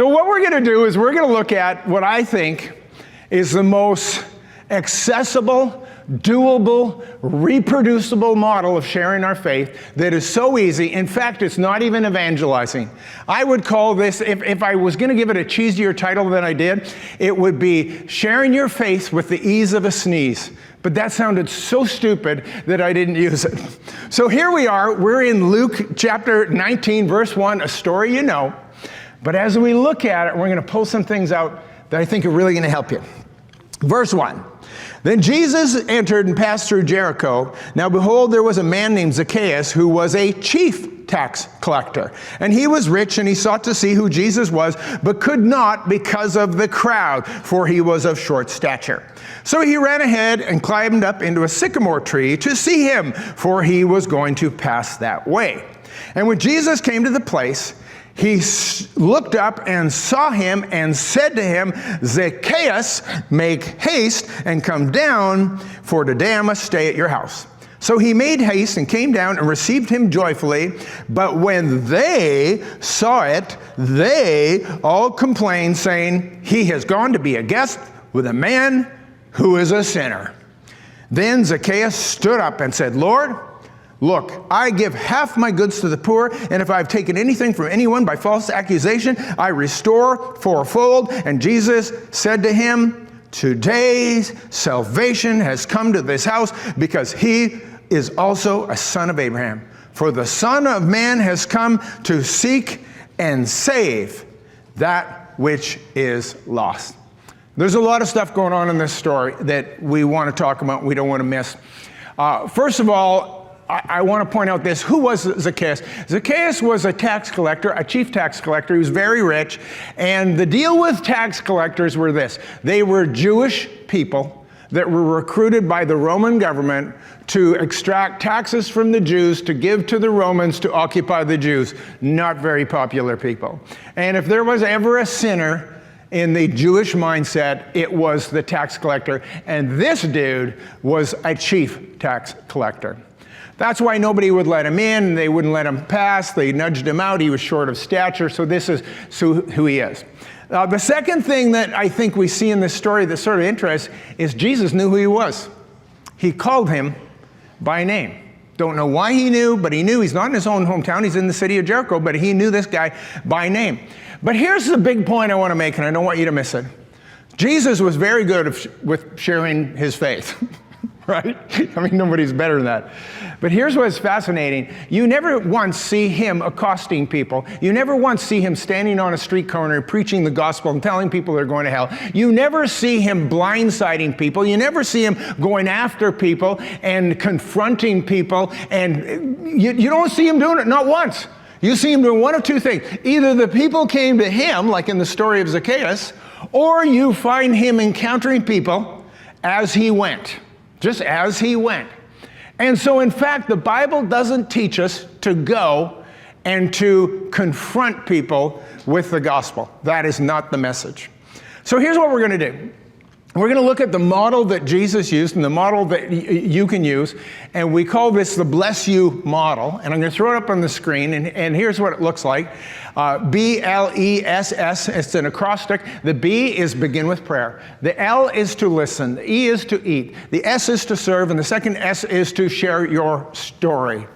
So what we're going to do is we're going to look at what I think is the most accessible, doable, reproducible model of sharing our faith that is so easy. In fact, it's not even evangelizing. I would call this, if I was going to give it a cheesier title than I did, it would be sharing your faith with the ease of a sneeze. But that sounded so stupid that I didn't use it. So here we are. We're in Luke chapter 19, verse 1, a story you know. But as we look at it, we're going to pull some things out that I think are really going to help you. Verse 1. Then Jesus entered and passed through Jericho. Now behold, there was a man named Zacchaeus who was a chief tax collector. And he was rich, and he sought to see who Jesus was, but could not because of the crowd, for he was of short stature. So he ran ahead and climbed up into a sycamore tree to see him, for he was going to pass that way. And when Jesus came to the place, he looked up and saw him and said to him, Zacchaeus, make haste and come down, for today I must stay at your house. So he made haste and came down and received him joyfully. But when they saw it, they all complained, saying, he has gone to be a guest with a man who is a sinner. Then Zacchaeus stood up and said, Lord, look, I give half my goods to the poor, and if I've taken anything from anyone by false accusation, I restore fourfold. And Jesus said to him, today's salvation has come to this house, because he is also a son of Abraham. For the Son of Man has come to seek and save that which is lost. There's a lot of stuff going on in this story that we want to talk about, we don't want to miss. First of all, I want to point out this. Who was Zacchaeus? Zacchaeus was a tax collector, a chief tax collector. He was very rich. And the deal with tax collectors were this. They were Jewish people that were recruited by the Roman government to extract taxes from the Jews, to give to the Romans, to occupy the Jews. Not very popular people. And if there was ever a sinner in the Jewish mindset, it was the tax collector. And this dude was a chief tax collector. That's why nobody would let him in. They wouldn't let him pass. They nudged him out. He was short of stature. So this is who he is. The second thing that I think we see in this story that's sort of interesting is Jesus knew who he was. He called him by name. Don't know why he knew, but he knew. He's not in his own hometown. He's in the city of Jericho, but he knew this guy by name. But here's the big point I want to make, and I don't want you to miss it. Jesus was very good with sharing his faith. Right? I mean, nobody's better than that. But here's what's fascinating. You never once see him accosting people. You never once see him standing on a street corner preaching the gospel and telling people they're going to hell. You never see him blindsiding people. You never see him going after people and confronting people. And you don't see him doing it, not once. You see him doing one of two things. Either the people came to him, like in the story of Zacchaeus, or you find him encountering people as he went. Just as he went. And so, in fact, the Bible doesn't teach us to go and to confront people with the gospel. That is not the message. So here's what we're going to do. We're going to look at the model that Jesus used and the model that you can use. And we call this the Bless You model. And I'm going to throw it up on the screen. And here's what it looks like. BLESS, it's an acrostic. The B is begin with prayer. The L is to listen. The E is to eat. The S is to serve. And the second S is to share your story.